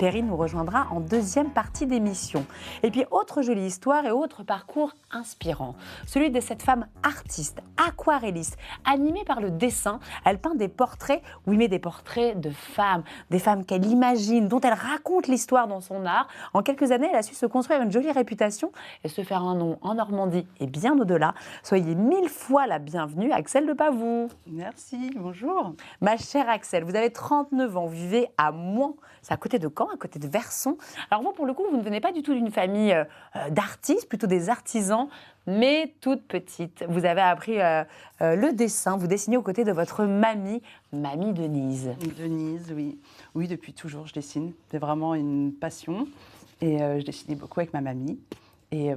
Perrine nous rejoindra en deuxième partie d'émission. Et puis, autre jolie histoire et autre parcours inspirant. Celui de cette femme artiste, aquarelliste, animée par le dessin. Elle peint des portraits, oui, mais des portraits de femmes. Des femmes qu'elle imagine, dont elle raconte l'histoire dans son art. En quelques années, elle a su se construire une jolie réputation et se faire un nom en Normandie et bien au-delà. Soyez 1000 fois la bienvenue, Axelle de Pavoux. Merci, bonjour. Ma chère Axelle, vous avez 39 ans, vous vivez à Mouan, c'est à côté de Caen, à côté de Verson. Alors vous, pour le coup, vous ne venez pas du tout d'une famille d'artistes, plutôt des artisans, mais toute petite. Vous avez appris le dessin, vous dessinez aux côtés de votre mamie Denise. Denise, oui. Oui, depuis toujours, je dessine. C'est vraiment une passion. Et je dessinais beaucoup avec ma mamie. Et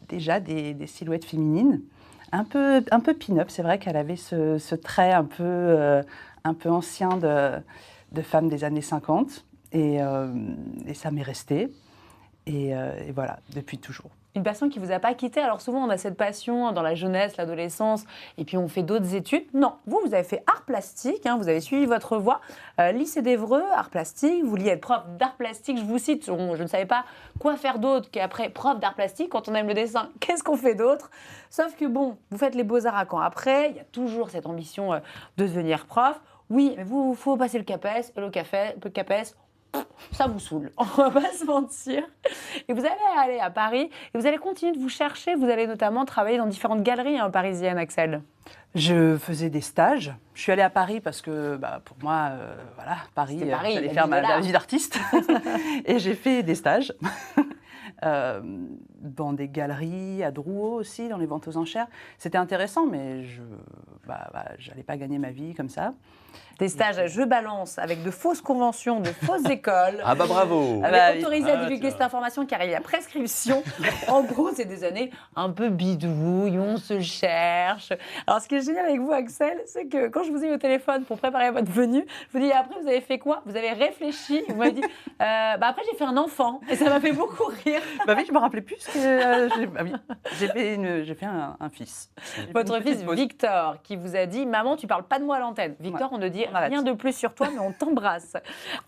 déjà des silhouettes féminines. Un peu pin-up, c'est vrai qu'elle avait ce trait un peu ancien de femme des années 50. Et ça m'est resté. Et voilà, depuis toujours. Une passion qui ne vous a pas quitté. Alors souvent, on a cette passion dans la jeunesse, l'adolescence, et puis on fait d'autres études. Non, vous avez fait art plastique, vous avez suivi votre voie. Lycée d'Évreux, art plastique, vous vouliez être prof d'art plastique. Je vous cite, je ne savais pas quoi faire d'autre qu'après prof d'art plastique. Quand on aime le dessin, qu'est-ce qu'on fait d'autre? Sauf que bon, vous faites les beaux-arts à Caen après. Il y a toujours cette ambition de devenir prof. Oui, mais il faut passer le CAPES, et le CAPES, ça vous saoule, on va pas se mentir. Et vous allez aller à Paris et vous allez continuer de vous chercher. Vous allez notamment travailler dans différentes galeries parisiennes, Axelle. Je faisais des stages. Je suis allée à Paris parce que, pour moi, Paris, j'allais faire ma vie d'artiste. Et j'ai fait des stages dans des galeries, à Drouot aussi, dans les ventes aux enchères. C'était intéressant, mais je n'allais pas gagner ma vie comme ça. Des stages, je balance, avec de fausses conventions, de fausses écoles. Ah bravo. Autorisé à divulguer cette information car il y a prescription. En gros, c'est des années un peu bidouilles, on se cherche. Alors, ce qui est génial avec vous, Axelle, c'est que quand je vous ai eu au téléphone pour préparer votre venue, je vous dis, après, vous avez fait quoi? Vous avez réfléchi. Vous m'avez dit, après, j'ai fait un enfant. Et ça m'a fait beaucoup rire. Oui, je me rappelais plus que j'ai fait un fils. Votre fils, Victor, qui vous a dit, maman, tu parles pas de moi à l'antenne. Victor, on ne dit rien de plus sur toi, mais on t'embrasse.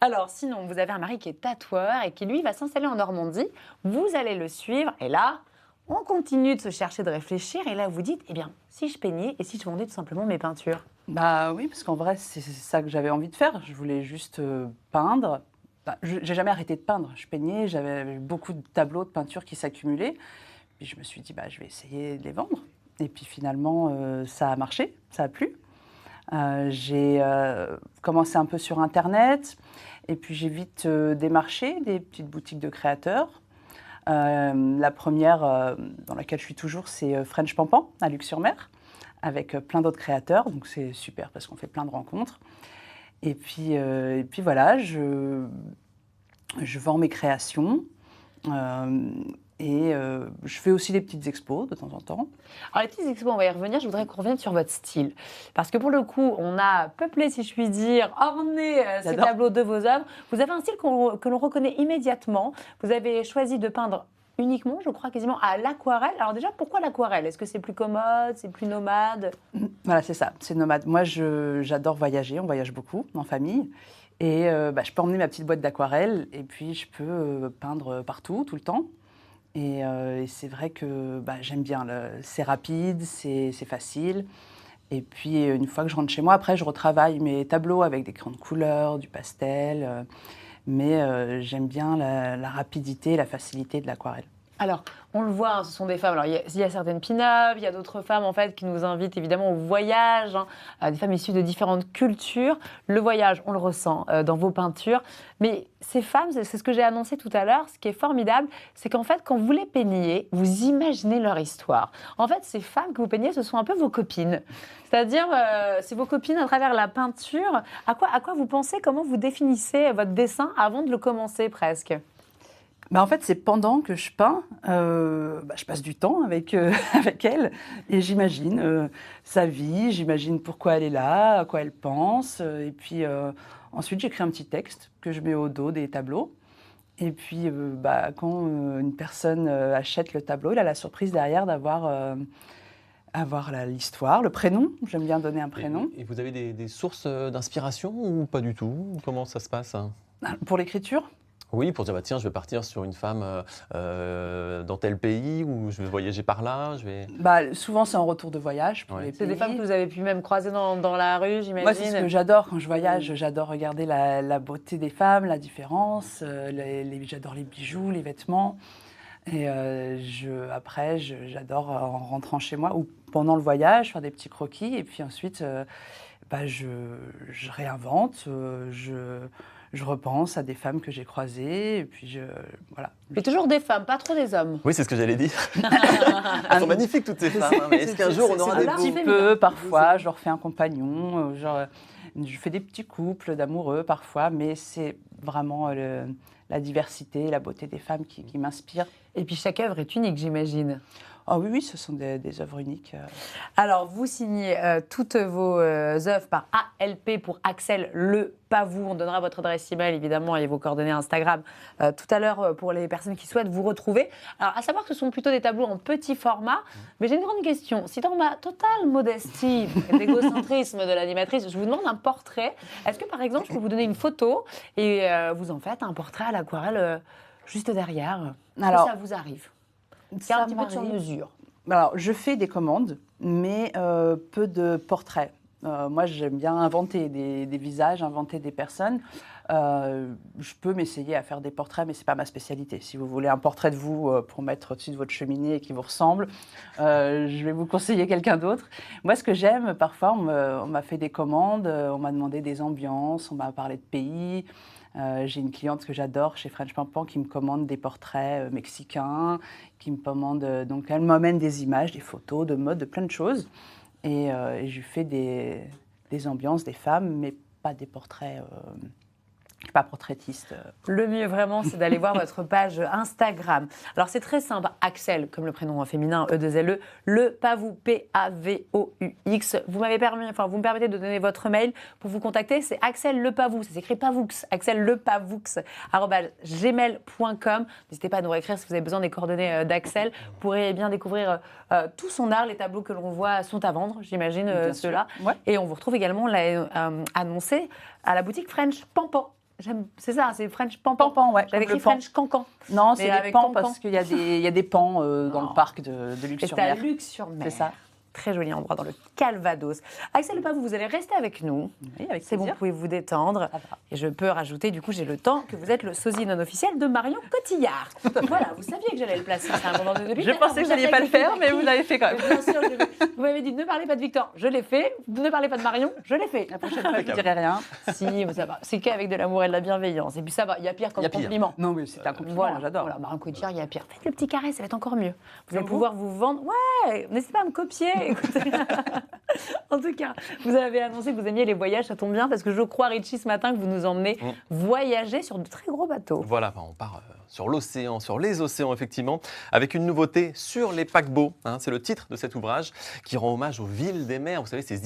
Alors, sinon, vous avez un mari qui est tatoueur et qui, lui, va s'installer en Normandie. Vous allez le suivre. Et là, on continue de se chercher, de réfléchir. Et là, vous dites, eh bien, si je peignais et si je vendais tout simplement mes peintures? Oui, parce qu'en vrai, c'est ça que j'avais envie de faire. Je voulais juste peindre. J'ai jamais arrêté de peindre. Je peignais, j'avais beaucoup de tableaux de peinture qui s'accumulaient. Puis je me suis dit, je vais essayer de les vendre. Et puis finalement, ça a marché, ça a plu. J'ai commencé un peu sur Internet et puis j'ai vite démarché des petites boutiques de créateurs. La première dans laquelle je suis toujours, c'est French Pampan à Luc-sur-Mer avec plein d'autres créateurs. Donc c'est super parce qu'on fait plein de rencontres. Et puis voilà, je vends mes créations. Et je fais aussi des petites expos de temps en temps. Alors les petites expos, on va y revenir. Je voudrais qu'on revienne sur votre style. Parce que pour le coup, on a peuplé, si je puis dire, orné ces tableaux de vos œuvres. Vous avez un style que l'on reconnaît immédiatement. Vous avez choisi de peindre uniquement, je crois, quasiment à l'aquarelle. Alors déjà, pourquoi l'aquarelle? Est-ce que c'est plus commode, c'est plus nomade? Voilà, c'est ça, c'est nomade. Moi, j'adore voyager, on voyage beaucoup en famille. Et je peux emmener ma petite boîte d'aquarelle et puis je peux peindre partout, tout le temps. Et c'est vrai que j'aime bien. C'est rapide, c'est facile. Et puis, une fois que je rentre chez moi, après, je retravaille mes tableaux avec des crayons de couleur, du pastel. Mais j'aime bien la rapidité, la facilité de l'aquarelle. Alors, on le voit, ce sont des femmes. Alors, il y a certaines pin-up, il y a d'autres femmes en fait qui nous invitent évidemment au voyage, des femmes issues de différentes cultures. Le voyage, on le ressent dans vos peintures. Mais ces femmes, c'est ce que j'ai annoncé tout à l'heure, ce qui est formidable, c'est qu'en fait, quand vous les peignez, vous imaginez leur histoire. En fait, ces femmes que vous peignez, ce sont un peu vos copines. C'est-à-dire, c'est vos copines à travers la peinture. À quoi vous pensez? Comment vous définissez votre dessin avant de le commencer presque? En fait, c'est pendant que je peins, je passe du temps avec elle et j'imagine sa vie, j'imagine pourquoi elle est là, à quoi elle pense. Et puis ensuite, j'écris un petit texte que je mets au dos des tableaux. Et puis, quand une personne achète le tableau, il a la surprise derrière d'avoir l'histoire, le prénom. J'aime bien donner un prénom. Et vous avez des sources d'inspiration ou pas du tout? Comment ça se passe? Pour l'écriture? Oui, pour dire, bah, tiens, je vais partir sur une femme dans tel pays, ou je vais voyager par là, je vais... Bah, souvent, c'est en retour de voyage pour Ouais. les C'est des pays. femmes que vous avez pu même croiser dans la rue, j'imagine. Moi, c'est ce que j'adore quand je voyage. J'adore regarder la beauté des femmes, la différence. J'adore les bijoux, les vêtements. Et après, j'adore en rentrant chez moi ou pendant le voyage faire des petits croquis. Et puis ensuite, je réinvente. Je repense à des femmes que j'ai croisées. Et puis, voilà. Mais toujours des femmes, pas trop des hommes. Oui, c'est ce que j'allais dire. Elles sont magnifiques, toutes ces femmes. Hein, mais est-ce qu'un jour, on aura C'est des un beaux petit féminins. peu, parfois, je leur fais un compagnon. Je fais des petits couples d'amoureux parfois, mais c'est vraiment la diversité, la beauté des femmes qui m'inspire. Et puis chaque œuvre est unique, j'imagine. Ah oui, oui, ce sont des œuvres uniques. Alors, vous signez toutes vos œuvres par ALP pour Axel Le Pavou. On donnera votre adresse email, évidemment, et vos coordonnées Instagram tout à l'heure pour les personnes qui souhaitent vous retrouver. Alors, à savoir que ce sont plutôt des tableaux en petit format. Mais j'ai une grande question. Si dans ma totale modestie et l'égocentrisme de l'animatrice, je vous demande un portrait, est-ce que, par exemple, je peux vous donner une photo et vous en faites un portrait à l'aquarelle juste derrière? Alors, Si ça vous arrive. C'est un petit peu sur m'arrive. mesure. Alors, je fais des commandes, mais peu de portraits. Moi, j'aime bien inventer des visages, inventer des personnes. Je peux m'essayer à faire des portraits, mais ce n'est pas ma spécialité. Si vous voulez un portrait de vous pour mettre au-dessus de votre cheminée et qui vous ressemble, je vais vous conseiller quelqu'un d'autre. Moi, ce que j'aime, parfois, on m'a fait des commandes, on m'a demandé des ambiances, on m'a parlé de pays. J'ai une cliente que j'adore chez French Pampan qui me commande des portraits mexicains, qui me commande, donc elle m'emmène des images, des photos, de mode, de plein de choses. Et je lui fais des ambiances, des femmes, mais pas des portraits, je suis pas portraitiste. Le mieux vraiment, c'est d'aller voir votre page Instagram. Alors c'est très simple, Axel, comme le prénom féminin, E2LE, Le Pavou, P-A-V-O-U-X. Vous me permettez de donner votre mail pour vous contacter, c'est Axel Le Pavou, ça s'écrit Pavoux, Axel Le Pavoux, @gmail.com. N'hésitez pas à nous réécrire si vous avez besoin des coordonnées d'Axel. Vous pourrez bien découvrir tout son art. Les tableaux que l'on voit sont à vendre, j'imagine, Bien sûr. ceux-là. Ouais. Et on vous retrouve également annoncé à la boutique French Pampan. C'est ça, c'est French Pampan. Pampan, ouais. J'avais comme écrit le pan. French Cancan. Non, Mais c'est des avec pans Cancan. parce qu'il y a des pans dans Non. le parc de Et c'est à Luxe-sur-Mer. Luxe-sur-Mer. C'est ça. Très joli endroit dans le Calvados. Axel Le Pavou, vous allez rester avec nous. Oui, avec C'est bon, plaisir. vous pouvez vous détendre. Ça va. Et je peux rajouter, du coup, j'ai le temps, que vous êtes le sosie non officiel de Marion Cotillard. Voilà, vous saviez que j'allais le placer à un moment donné. Je pensais que vous n'alliez pas le faire, mais vous l'avez fait quand même. Bien sûr, vous m'avez dit ne parlez pas de Victor, je l'ai fait. Ne parlez pas de Marion, je l'ai fait. La prochaine fois, je ne dirai rien. Si, mais ça va. C'est qu'avec de l'amour et de la bienveillance. Et puis ça va, il y a pire comme Il y a pire. compliment. Non, mais c'est un compliment, Voilà, j'adore. Voilà, Marion Cotillard, il y a pire. Faites le petit carré, ça va être encore mieux. Vous allez vous pouvoir vous vendre. Ouais, n'hésitez pas à me copier. Écoutez. En tout cas, vous avez annoncé que vous aimiez les voyages, ça tombe bien parce que je crois, Richie, ce matin, que vous nous emmenez voyager sur de très gros bateaux. Voilà, on part sur l'océan, sur les océans, effectivement, avec une nouveauté sur les paquebots. Hein, c'est le titre de cet ouvrage qui rend hommage aux villes des mers. Vous savez, ces